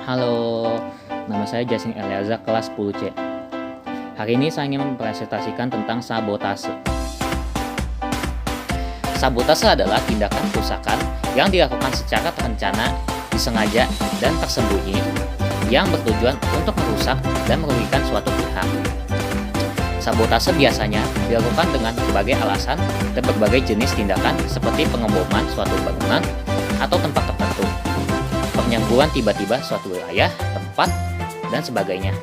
Halo, nama saya Jasin Eliaza, kelas 10C. Hari ini saya ingin mempresentasikan tentang sabotase. Sabotase adalah tindakan perusakan yang dilakukan secara terencana, disengaja, dan tersembunyi yang bertujuan untuk merusak dan merugikan suatu pihak. Sabotase biasanya dilakukan dengan berbagai alasan dan berbagai jenis tindakan seperti pengeboman suatu bangunan atau tempat tertentu, penyerbuan tiba-tiba suatu wilayah, tempat, dan sebagainya.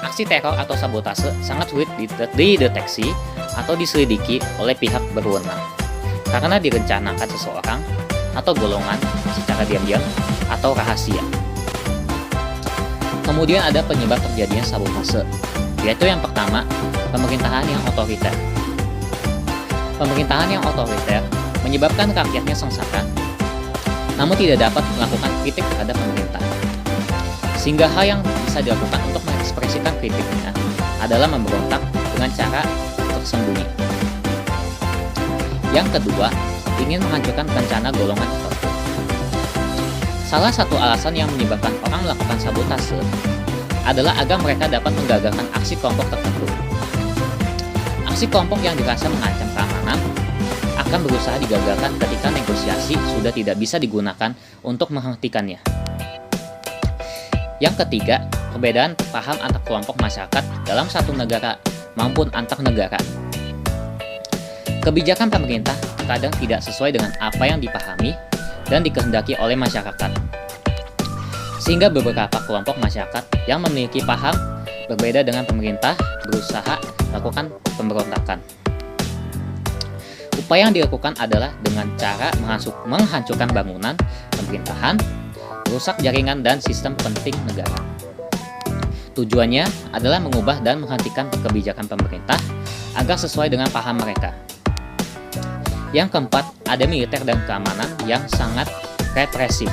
Aksi teror atau sabotase sangat sulit dideteksi atau diselidiki oleh pihak berwenang karena direncanakan seseorang atau golongan secara diam-diam atau rahasia. Kemudian ada penyebab terjadinya sabotase, yaitu yang pertama, pemerintahan yang otoriter. Pemerintahan yang otoriter menyebabkan rakyatnya sengsara, namun tidak dapat melakukan kritik terhadap pemerintah. Sehingga hal yang bisa dilakukan untuk mengekspresikan kritiknya adalah memberontak dengan cara tersembunyi. Yang kedua, ingin menghancurkan rencana golongan tertentu. Salah satu alasan yang menyebabkan orang melakukan sabotase adalah agar mereka dapat menggagalkan aksi kelompok tertentu. Aksi kelompok yang dirasa mengancam keamanan akan berusaha digagalkan ketika negosiasi sudah tidak bisa digunakan untuk menghentikannya. Yang ketiga, perbedaan paham antar kelompok masyarakat dalam satu negara maupun antar negara. Kebijakan pemerintah kadang tidak sesuai dengan apa yang dipahami dan dikehendaki oleh masyarakat. Sehingga beberapa kelompok masyarakat yang memiliki paham berbeda dengan pemerintah berusaha melakukan pemberontakan. Upaya yang dilakukan adalah dengan cara menghancurkan bangunan pemerintahan, merusak jaringan dan sistem penting negara. Tujuannya adalah mengubah dan menghentikan kebijakan pemerintah agar sesuai dengan paham mereka. Yang keempat, ada militer dan keamanan yang sangat represif.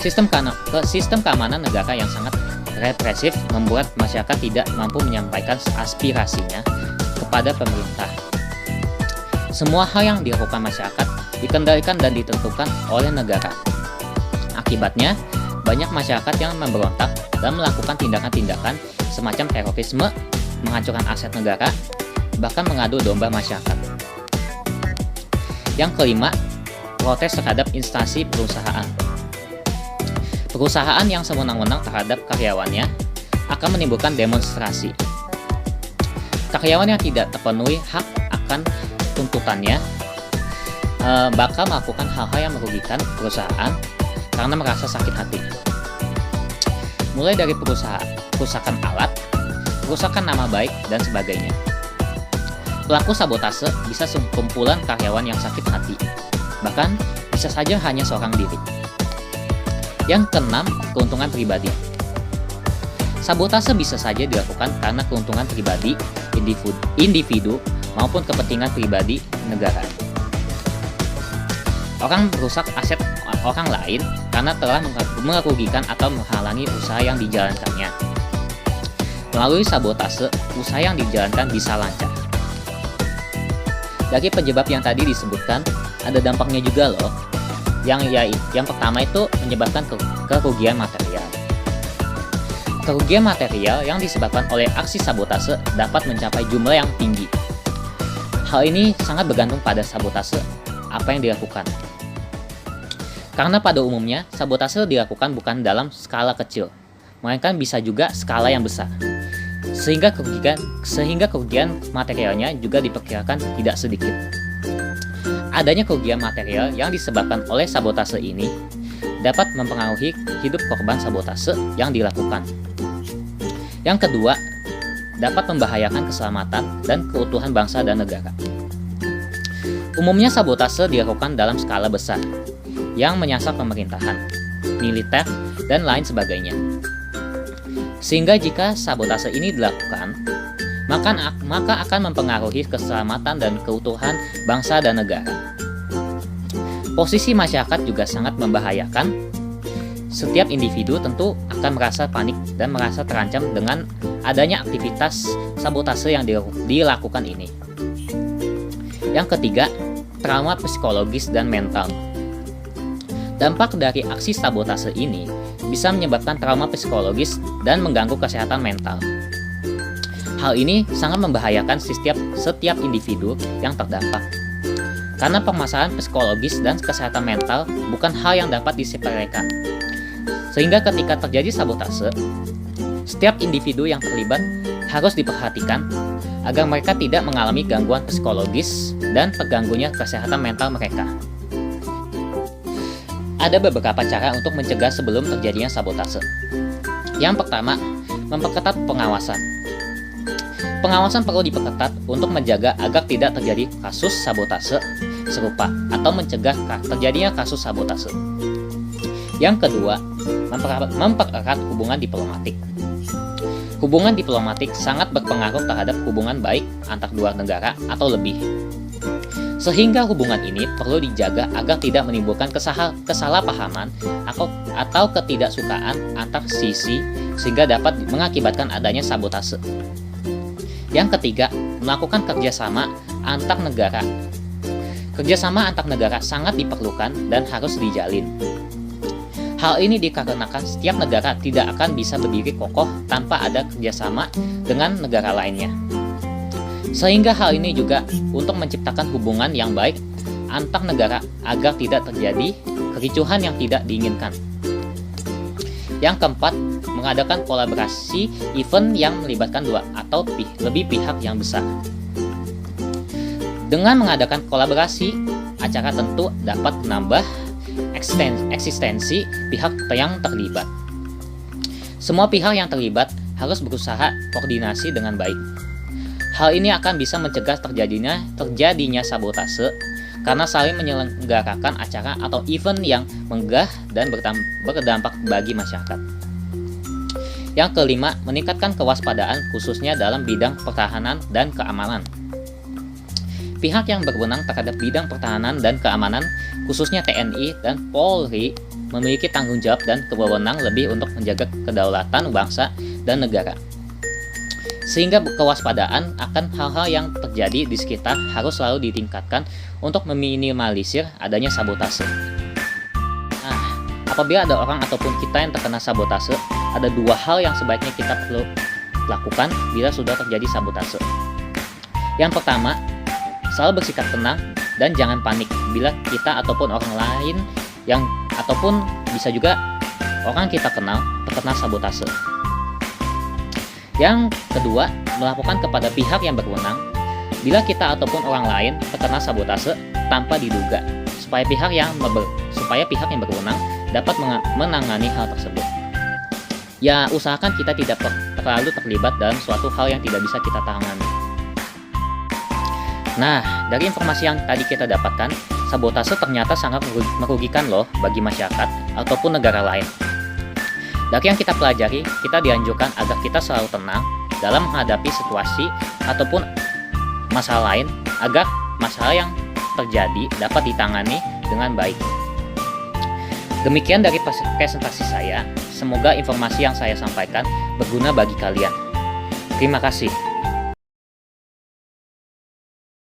Sistem keamanan negara yang sangat represif membuat masyarakat tidak mampu menyampaikan aspirasinya kepada pemerintah. Semua hal yang dilakukan masyarakat dikendalikan dan ditentukan oleh negara. Akibatnya, banyak masyarakat yang memberontak dan melakukan tindakan-tindakan semacam terorisme, menghancurkan aset negara, bahkan mengadu domba masyarakat. Yang kelima, protes terhadap instansi perusahaan. Perusahaan yang sewenang-wenang terhadap karyawannya akan menimbulkan demonstrasi. Karyawan yang tidak terpenuhi hak akan tuntutannya bakal melakukan hal-hal yang merugikan perusahaan karena merasa sakit hati. Mulai dari perusakan alat, perusakan nama baik, dan sebagainya. Pelaku sabotase bisa sekumpulan karyawan yang sakit hati, bahkan bisa saja hanya seorang diri. Yang keenam, keuntungan pribadi. Sabotase bisa saja dilakukan karena keuntungan pribadi, individu maupun kepentingan pribadi negara. Orang merusak aset orang lain karena telah merugikan atau menghalangi usaha yang dijalankannya. Melalui sabotase, usaha yang dijalankan bisa lancar. Dari penyebab yang tadi disebutkan, ada dampaknya juga loh. Yang pertama itu menyebabkan kerugian material. Kerugian material yang disebabkan oleh aksi sabotase dapat mencapai jumlah yang tinggi. Hal ini sangat bergantung pada sabotase apa yang dilakukan. Karena pada umumnya sabotase dilakukan bukan dalam skala kecil, melainkan bisa juga skala yang besar. Sehingga kerugian materialnya juga diperkirakan tidak sedikit. Adanya kerugian material yang disebabkan oleh sabotase ini dapat mempengaruhi hidup korban sabotase yang dilakukan. Yang kedua, dapat membahayakan keselamatan dan keutuhan bangsa dan negara. Umumnya sabotase dilakukan dalam skala besar yang menyasar pemerintahan, militer, dan lain sebagainya. Sehingga jika sabotase ini dilakukan, maka akan mempengaruhi keselamatan dan keutuhan bangsa dan negara. Posisi masyarakat juga sangat membahayakan. Setiap individu tentu akan merasa panik dan merasa terancam dengan adanya aktivitas sabotase yang dilakukan ini. Yang ketiga, trauma psikologis dan mental. Dampak dari aksi sabotase ini bisa menyebabkan trauma psikologis dan mengganggu kesehatan mental. Hal ini sangat membahayakan setiap individu yang terdampak. Karena permasalahan psikologis dan kesehatan mental bukan hal yang dapat disepelekan. Sehingga ketika terjadi sabotase, setiap individu yang terlibat harus diperhatikan agar mereka tidak mengalami gangguan psikologis dan terganggunya kesehatan mental mereka. Ada beberapa cara untuk mencegah sebelum terjadinya sabotase. Yang pertama, memperketat pengawasan. Pengawasan perlu diperketat untuk menjaga agar tidak terjadi kasus sabotase serupa atau mencegah terjadinya kasus sabotase. Yang kedua, mempererat hubungan diplomatik. Hubungan diplomatik sangat berpengaruh terhadap hubungan baik antar dua negara atau lebih. Sehingga hubungan ini perlu dijaga agar tidak menimbulkan kesalahpahaman atau ketidaksukaan antar sisi sehingga dapat mengakibatkan adanya sabotase. Yang ketiga, melakukan kerjasama antar negara. Kerjasama antar negara sangat diperlukan dan harus dijalin. Hal ini dikarenakan setiap negara tidak akan bisa berdiri kokoh tanpa ada kerjasama dengan negara lainnya. Sehingga hal ini juga untuk menciptakan hubungan yang baik antar negara agar tidak terjadi kericuhan yang tidak diinginkan. Yang keempat, mengadakan kolaborasi event yang melibatkan dua atau lebih pihak yang besar. Dengan mengadakan kolaborasi, acara tentu dapat menambah eksistensi pihak yang terlibat. Semua pihak yang terlibat harus berusaha koordinasi dengan baik. Hal ini akan bisa mencegah terjadinya sabotase karena saling menyelenggarakan acara atau event yang megah dan berdampak bagi masyarakat. Yang kelima, meningkatkan kewaspadaan khususnya dalam bidang pertahanan dan keamanan. Pihak yang berwenang terhadap bidang pertahanan dan keamanan, khususnya TNI dan Polri, memiliki tanggung jawab dan kewenangan lebih untuk menjaga kedaulatan bangsa dan negara. Sehingga kewaspadaan akan hal-hal yang terjadi di sekitar harus selalu ditingkatkan untuk meminimalisir adanya sabotase. Nah, apabila ada orang ataupun kita yang terkena sabotase, ada dua hal yang sebaiknya kita perlu lakukan bila sudah terjadi sabotase. Yang pertama, selalu bersikap tenang dan jangan panik bila kita ataupun orang lain ataupun bisa juga orang kita kenal terkena sabotase. Yang kedua, melaporkan kepada pihak yang berwenang bila kita ataupun orang lain terkena sabotase tanpa diduga, supaya pihak yang berwenang dapat menangani hal tersebut. Ya, usahakan kita tidak terlalu terlibat dalam suatu hal yang tidak bisa kita tangani. Nah, dari informasi yang tadi kita dapatkan, sabotase ternyata sangat merugikan loh bagi masyarakat ataupun negara lain. Dari yang kita pelajari, kita dianjurkan agar kita selalu tenang dalam menghadapi situasi ataupun masalah lain agar masalah yang terjadi dapat ditangani dengan baik. Demikian dari presentasi saya, semoga informasi yang saya sampaikan berguna bagi kalian. Terima kasih.